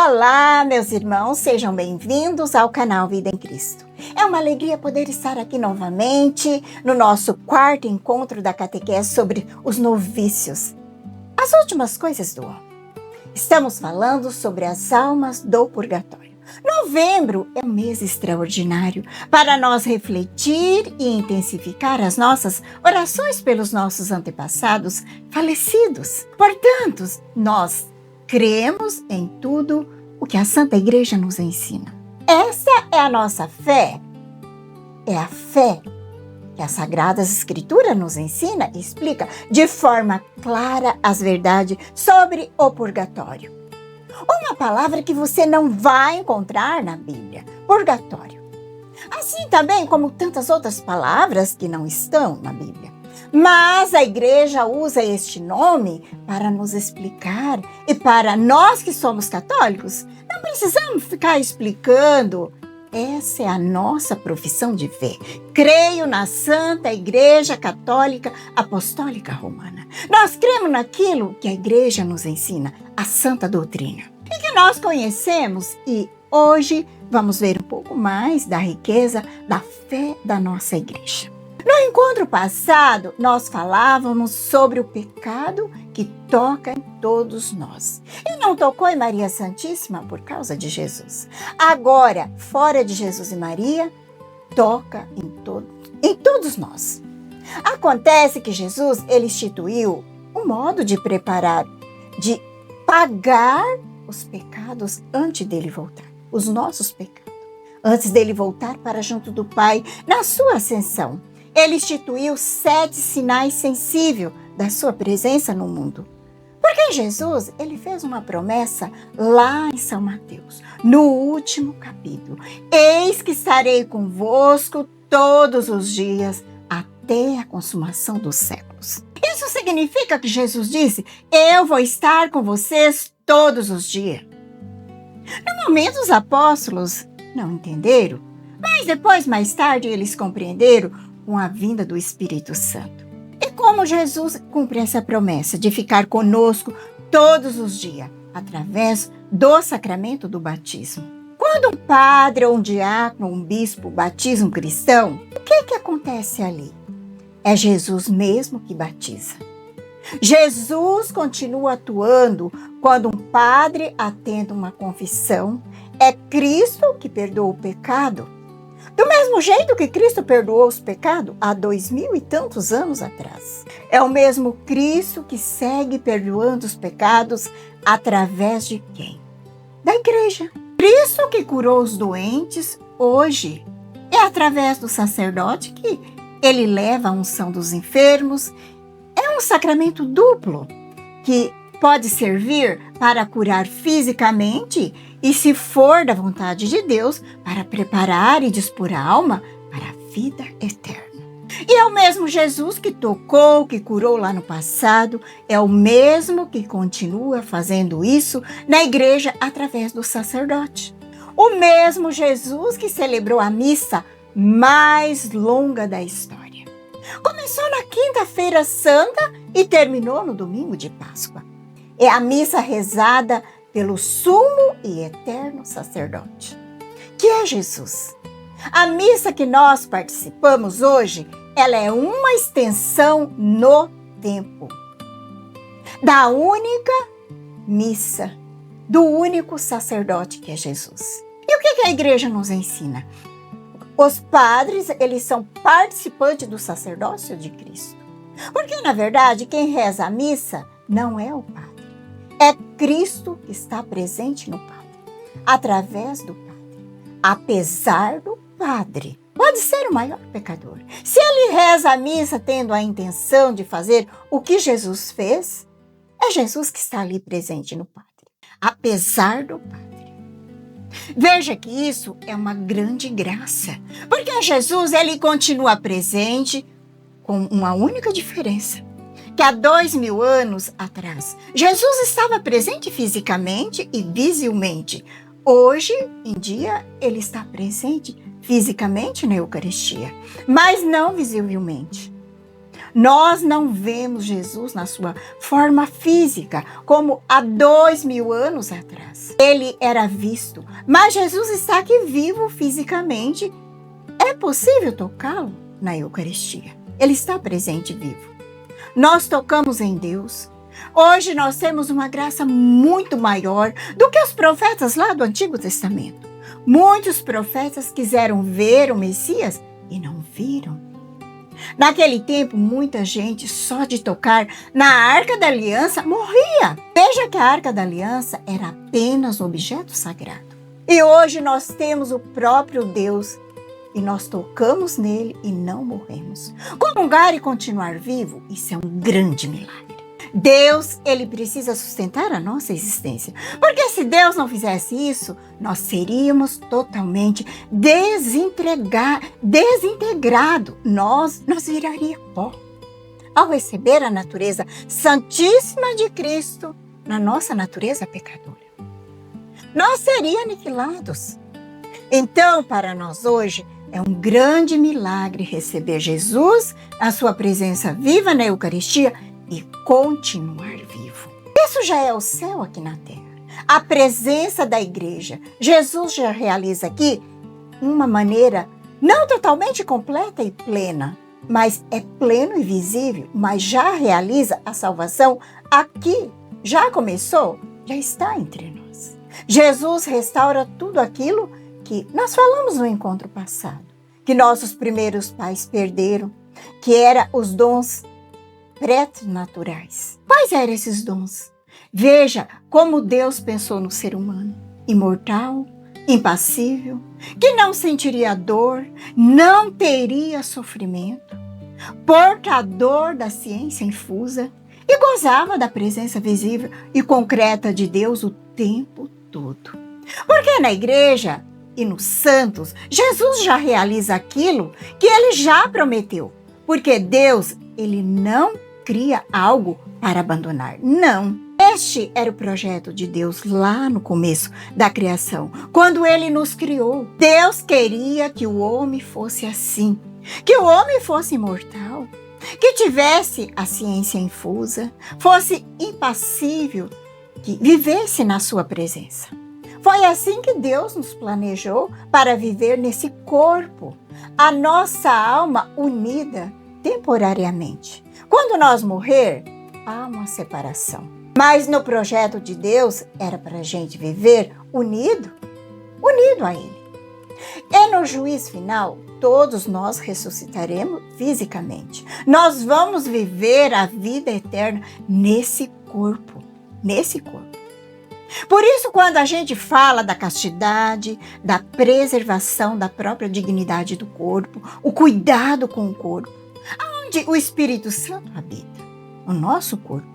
Olá, meus irmãos, sejam bem-vindos ao canal Vida em Cristo. É uma alegria poder estar aqui novamente no nosso quarto encontro da catequese sobre os novícios, as últimas coisas do homem. Estamos falando sobre as almas do purgatório. Novembro é um mês extraordinário para nós refletir e intensificar as nossas orações pelos nossos antepassados falecidos. Portanto, nós cremos em tudo o que a Santa Igreja nos ensina. Essa é a nossa fé. É a fé que as Sagradas Escrituras nos ensina e explica de forma clara as verdades sobre o purgatório. Uma palavra que você não vai encontrar na Bíblia, purgatório. Assim também como tantas outras palavras que não estão na Bíblia. Mas a igreja usa este nome para nos explicar e para nós que somos católicos, não precisamos ficar explicando. Essa é a nossa profissão de fé. Creio na Santa Igreja Católica Apostólica Romana. Nós cremos naquilo que a igreja nos ensina, a Santa Doutrina, e que nós conhecemos, e hoje vamos ver um pouco mais da riqueza da fé da nossa igreja. No encontro passado, nós falávamos sobre o pecado que toca em todos nós. E não tocou em Maria Santíssima por causa de Jesus. Agora, fora de Jesus e Maria, toca em todos nós. Acontece que Jesus, ele instituiu um modo de preparar, de pagar os pecados antes dele voltar. Os nossos pecados. Antes dele voltar para junto do Pai, na sua ascensão. Ele instituiu 7 sinais sensíveis da sua presença no mundo. Porque Jesus, ele fez uma promessa lá em São Mateus, no último capítulo. Eis que estarei convosco todos os dias até a consumação dos séculos. Isso significa que Jesus disse, eu vou estar com vocês todos os dias. No momento, os apóstolos não entenderam, mas depois, mais tarde, eles compreenderam com a vinda do Espírito Santo. E como Jesus cumpre essa promessa de ficar conosco todos os dias, através do sacramento do batismo. Quando um padre, ou um diácono, ou um bispo batiza um cristão, o que acontece ali? É Jesus mesmo que batiza. Jesus continua atuando quando um padre atende uma confissão. É Cristo que perdoa o pecado. Do mesmo jeito que Cristo perdoou os pecados há 2000 e tantos anos atrás. É o mesmo Cristo que segue perdoando os pecados através de quem? Da igreja. Cristo que curou os doentes hoje é através do sacerdote que ele leva a unção dos enfermos. É um sacramento duplo que pode servir para curar fisicamente e, se for da vontade de Deus, para preparar e dispor a alma para a vida eterna. E é o mesmo Jesus que tocou, que curou lá no passado, é o mesmo que continua fazendo isso na igreja através do sacerdote. O mesmo Jesus que celebrou a missa mais longa da história. Começou na Quinta-feira Santa e terminou no domingo de Páscoa. É a missa rezada pelo sumo e eterno sacerdote, que é Jesus. A missa que nós participamos hoje, ela é uma extensão no tempo da única missa, do único sacerdote que é Jesus. E o que a igreja nos ensina? Os padres, eles são participantes do sacerdócio de Cristo. Porque, na verdade, quem reza a missa não é o padre. É Cristo que está presente no Padre, através do Padre, apesar do Padre. Pode ser o maior pecador. Se ele reza a missa tendo a intenção de fazer o que Jesus fez, é Jesus que está ali presente no Padre, apesar do Padre. Veja que isso é uma grande graça, porque Jesus, ele continua presente com uma única diferença. Que há 2000 anos atrás, Jesus estava presente fisicamente e visivelmente. Hoje em dia, ele está presente fisicamente na Eucaristia, mas não visivelmente. Nós não vemos Jesus na sua forma física, como há 2000 anos atrás. Ele era visto, mas Jesus está aqui vivo fisicamente. É possível tocá-lo na Eucaristia. Ele está presente vivo. Nós tocamos em Deus. Hoje nós temos uma graça muito maior do que os profetas lá do Antigo Testamento. Muitos profetas quiseram ver o Messias e não viram. Naquele tempo, muita gente, só de tocar na Arca da Aliança, morria. Veja que a Arca da Aliança era apenas um objeto sagrado. E hoje nós temos o próprio Deus e nós tocamos nele e não morremos. Comungar e continuar vivo, isso é um grande milagre. Deus, ele precisa sustentar a nossa existência. Porque se Deus não fizesse isso, nós seríamos totalmente desintegrado. Nós viraria pó. Ao receber a natureza santíssima de Cristo na nossa natureza pecadora, nós seríamos aniquilados. Então, para nós hoje, é um grande milagre receber Jesus, a sua presença viva na Eucaristia, e continuar vivo. Isso já é o céu aqui na terra. A presença da igreja. Jesus já realiza aqui uma maneira não totalmente completa e plena, mas é pleno e visível, mas já realiza a salvação aqui. Já começou, já está entre nós. Jesus restaura tudo aquilo que nós falamos no encontro passado, que nossos primeiros pais perderam, que eram os dons preternaturais. Quais eram esses dons? Veja como Deus pensou no ser humano, imortal, impassível, que não sentiria dor, não teria sofrimento, portador da ciência infusa e gozava da presença visível e concreta de Deus o tempo todo. Porque na igreja e nos santos, Jesus já realiza aquilo que ele já prometeu. Porque Deus, ele não cria algo para abandonar. Não. Este era o projeto de Deus lá no começo da criação, quando ele nos criou. Deus queria que o homem fosse assim, que o homem fosse imortal, que tivesse a ciência infusa, fosse impassível, que vivesse na sua presença. Foi assim que Deus nos planejou para viver nesse corpo, a nossa alma unida temporariamente. Quando nós morrer, há uma separação. Mas no projeto de Deus era para a gente viver unido a Ele. E no juízo final, todos nós ressuscitaremos fisicamente. Nós vamos viver a vida eterna nesse corpo. Por isso, quando a gente fala da castidade, da preservação da própria dignidade do corpo, o cuidado com o corpo, aonde o Espírito Santo habita, o nosso corpo,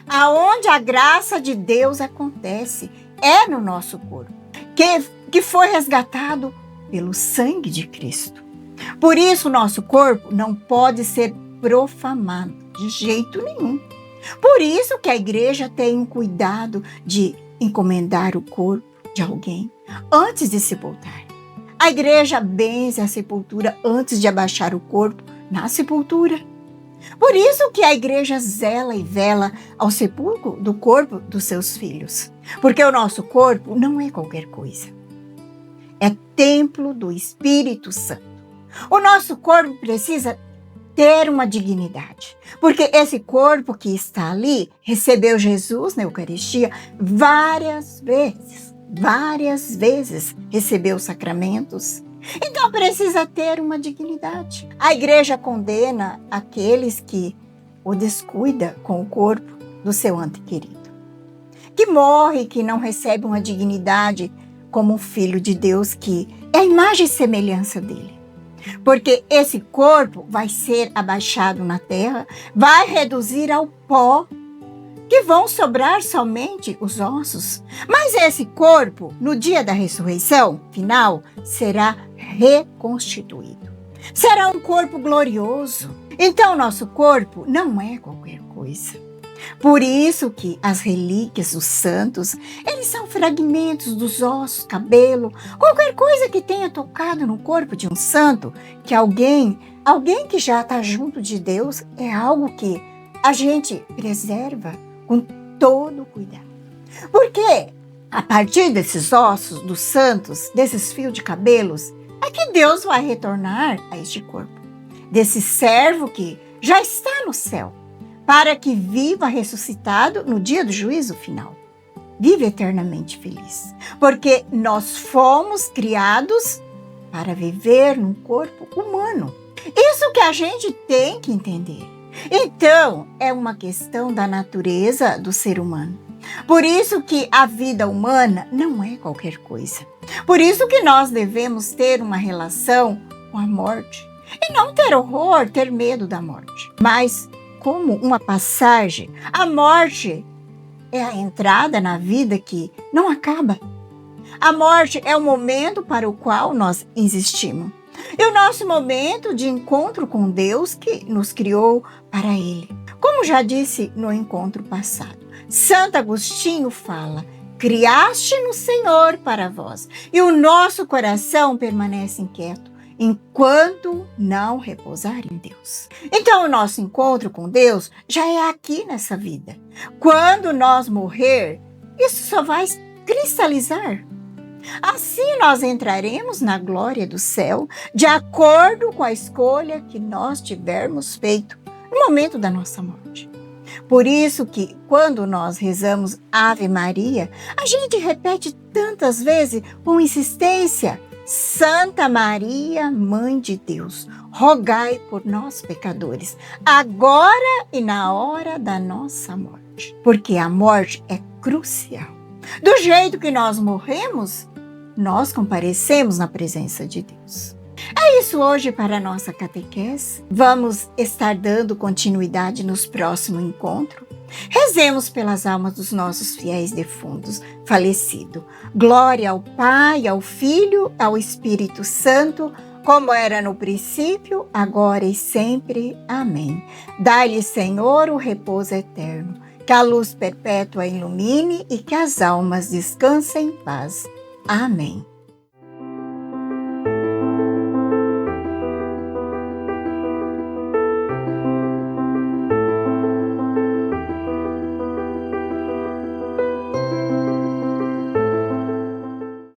aonde a graça de Deus acontece, é no nosso corpo, que foi resgatado pelo sangue de Cristo. Por isso, o nosso corpo não pode ser profanado de jeito nenhum. Por isso que a igreja tem um cuidado de encomendar o corpo de alguém antes de sepultar. A igreja benze a sepultura antes de abaixar o corpo na sepultura. Por isso que a igreja zela e vela ao sepulcro do corpo dos seus filhos. Porque o nosso corpo não é qualquer coisa. É templo do Espírito Santo. O nosso corpo precisa ter uma dignidade. Porque esse corpo que está ali recebeu Jesus na Eucaristia várias vezes recebeu os sacramentos. Então precisa ter uma dignidade. A igreja condena aqueles que o descuida com o corpo do seu ente querido, que morre, que não recebe uma dignidade como um filho de Deus, que é a imagem e semelhança dele. Porque esse corpo vai ser abaixado na terra, vai reduzir ao pó, que vão sobrar somente os ossos. Mas esse corpo, no dia da ressurreição final, será reconstituído. Será um corpo glorioso. Então, nosso corpo não é qualquer coisa. Por isso que as relíquias dos santos, eles são fragmentos dos ossos, cabelo, qualquer coisa que tenha tocado no corpo de um santo, que alguém Alguém que já está junto de Deus é algo que a gente preserva com todo cuidado. Porque a partir desses ossos dos santos, desses fios de cabelos, é que Deus vai retornar a este corpo, desse servo que já está no céu, para que viva ressuscitado no dia do juízo final. Vive eternamente feliz, porque nós fomos criados para viver num corpo humano. Isso que a gente tem que entender. Então, é uma questão da natureza do ser humano. Por isso que a vida humana não é qualquer coisa. Por isso que nós devemos ter uma relação com a morte. E não ter horror, ter medo da morte. Mas, como uma passagem, a morte é a entrada na vida que não acaba. A morte é o momento para o qual nós existimos. E o nosso momento de encontro com Deus que nos criou para Ele. Como já disse no encontro passado, Santo Agostinho fala: criaste no Senhor para vós, e o nosso coração permanece inquieto enquanto não repousar em Deus. Então, o nosso encontro com Deus já é aqui nessa vida. Quando nós morrer, isso só vai cristalizar. Assim nós entraremos na glória do céu, de acordo com a escolha que nós tivermos feito no momento da nossa morte. Por isso que, quando nós rezamos Ave Maria, a gente repete tantas vezes com insistência: Santa Maria, Mãe de Deus, rogai por nós pecadores, agora e na hora da nossa morte. Porque a morte é crucial. Do jeito que nós morremos, nós comparecemos na presença de Deus. É isso hoje para a nossa catequese. Vamos estar dando continuidade nos próximos encontros. Rezemos pelas almas dos nossos fiéis defuntos, falecidos. Glória ao Pai, ao Filho, ao Espírito Santo, como era no princípio, agora e sempre. Amém. Dai-lhe, Senhor, o repouso eterno, que a luz perpétua ilumine e que as almas descansem em paz. Amém.